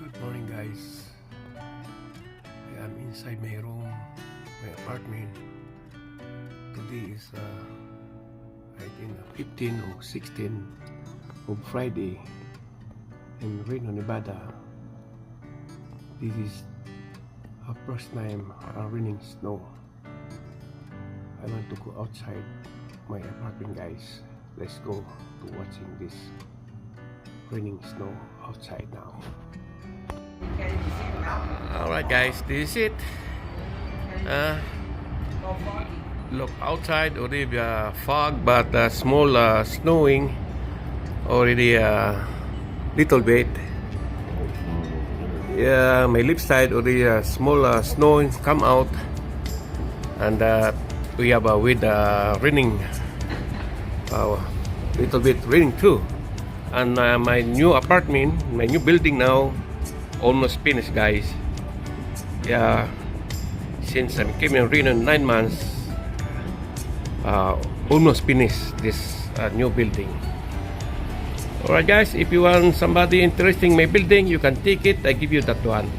Good morning, guys. I am inside my room, my apartment. Today is I think 15 or 16 of Friday in Reno, Nevada. This is our first time raining snow. I want to go outside my apartment, guys. Let's go to watching this raining snow outside now. Alright, guys, this is it. Look outside, already fog, but small snowing already little bit. Yeah, my left side already small snowing come out, and we have with raining, little bit raining too. And my new apartment, my new building now, almost finished, guys. Yeah, since I came in Reno 9 months, almost finished this new building. Alright, guys, if you want somebody interesting in my building, you can take it. I give you that one.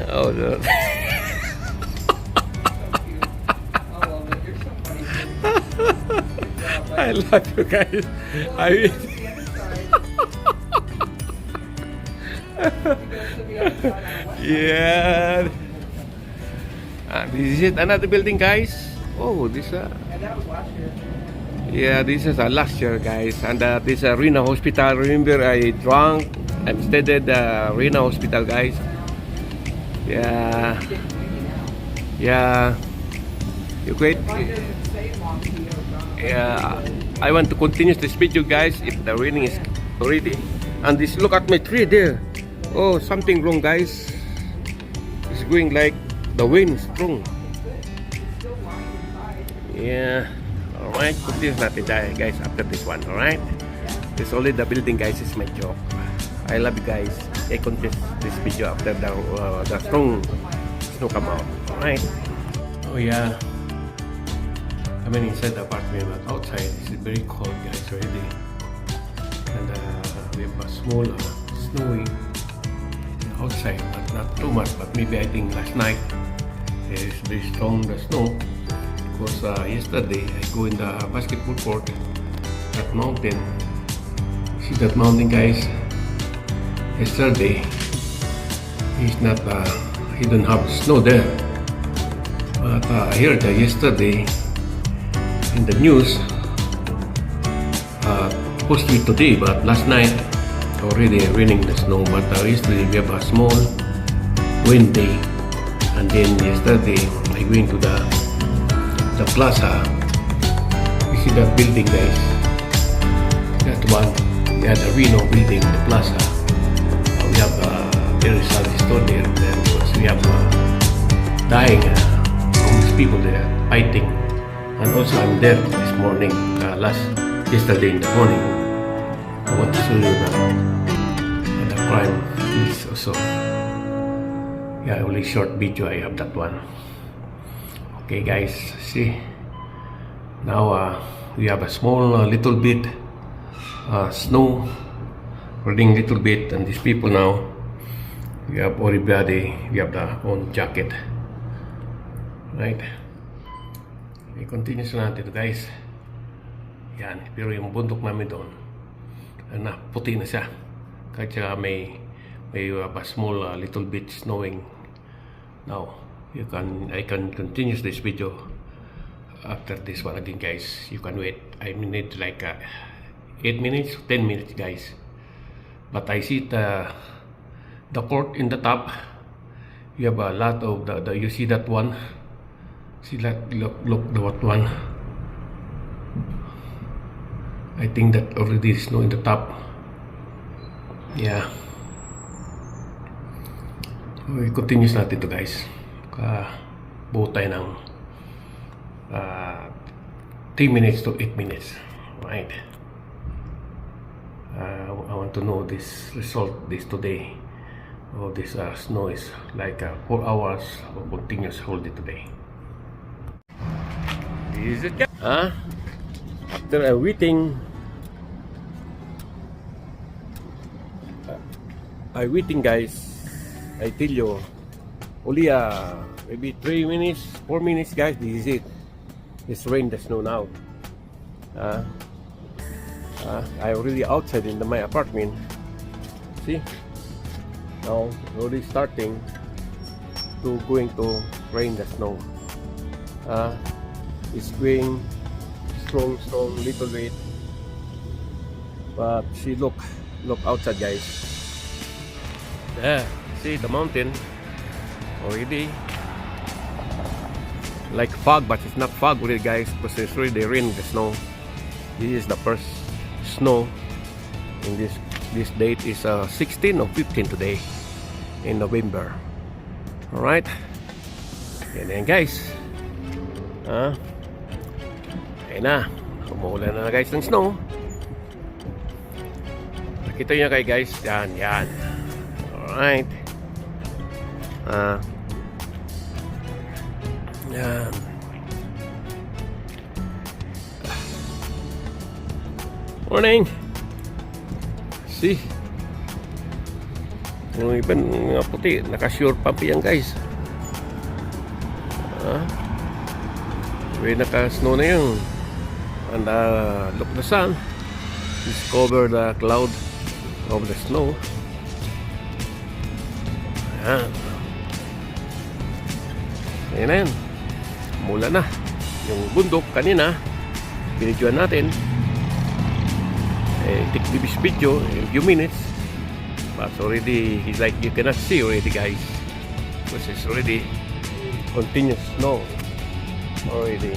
Oh no. I love you guys. Yeah. This is it. Another building, guys. Oh, this yeah, this is last year, guys. And this Reno Hospital. Remember, I drunk. I stayed at Reno Hospital, guys. Yeah. Yeah. You quit? Yeah, I want to continue this video, guys, if the raining is already. And this, look at my tree there. Oh, something wrong, guys. It's going like the wind is strong. Yeah. Alright, continue natin tayo, guys, after this one. Alright. This only the building, guys, is my joke. I love you guys. I continue this video after the strong snow come out. Alright. Oh yeah. I mean, inside the apartment, but outside it's very cold, guys, already. And we have a small snowing outside, but not too much. But maybe I think last night is very strong the snow, because yesterday I go in the basketball court, that mountain. See that mountain, guys? Yesterday, he don't have snow there. But I heard that yesterday in the news, supposed to be today, but last night already raining the snow. But yesterday we have a small wind day, and then yesterday I went to the plaza. You see that building, guys? That one, yeah, the Reno building, the plaza. We have very sad store there, because we have dying homeless people there fighting. And also I'm there this morning, yesterday in the morning. I want to show you the crime is also. Yeah, only short video, I have that one. Okay, guys, see. Now we have a small little bit snow, raining little bit, and these people now, we have everybody, we have their own jacket, right? I-continue natin ito, guys. Yan, pero yung bundok namin doon, puti na siya. Kahit siya may small little bit snowing. Now, I can continue this video after this one again, guys. You can wait. I need like 8 minutes, 10 minutes, guys. But I see the court in the top. You have a lot of you see that one. See that, look the what one. I think that already is snow in the top. Yeah. Okay, continues natin to, guys. Buo tayo ng 3 minutes to 8 minutes. Right. I want to know this result this today. Oh, this snow is like 4 hours of continuous whole day today. Is it? After waiting I waiting guys. I tell you, only maybe 3 minutes, 4 minutes guys. This is it. It's rain the snow now. I already outside in my apartment. See, now already starting to going to rain the snow. It's going strong little bit, but see, look outside guys. There, see the mountain already like fog, but it's not fog really guys, because it's really rain the snow. This is the first snow in this date is 16 or 15 today in November. All right, and then guys, ayun na, umuulan na guys ng snow. Nakita nyo kayo guys, yan. Alright, yan. Morning. See, yung iban mga puti naka-sure pump yan guys. May naka-snow na yun. And look the sun. Just cover the cloud of the snow. Ayan. Ayan na yan. Mula na. Yung bundok kanina, binidyoan natin. Take this video in a few minutes. But already, like you cannot see already guys. Because it's already continuous snow. Already.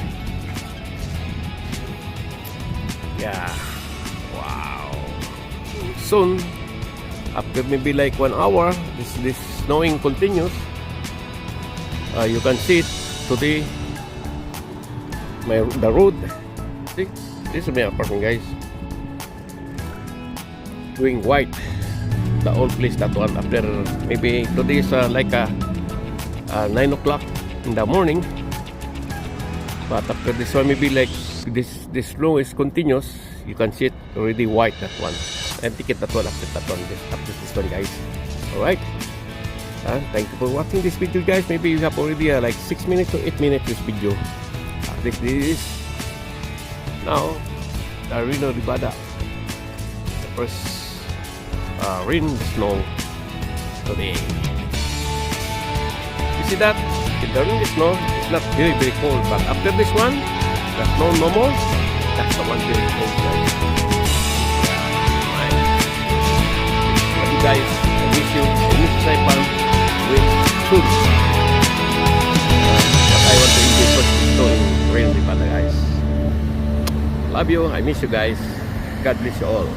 Yeah. Wow. Soon, after maybe like 1 hour, this snowing continues. You can see it today. The road. See, this is my apartment, guys. Doing white. The old place, that one. After maybe today is like 9 o'clock in the morning. But after this one, maybe like this snow is continuous. You can see it already white, that one. And take it that one after that one. After this one, guys. Alright. Thank you for watching this video, guys. Maybe you have already like 6 minutes to 8 minutes this video. This is now the Reno, Nevada. The first rain, snow today. You see that? The rain, the snow, it's not very cold. But after this one, the snow no more. That's the one very cold, guys. Right. Love you guys. I miss you. I miss Saipan. With food. But I want to enjoy first snow in rain, Nevada, guys. Love you. I miss you guys. God bless you all.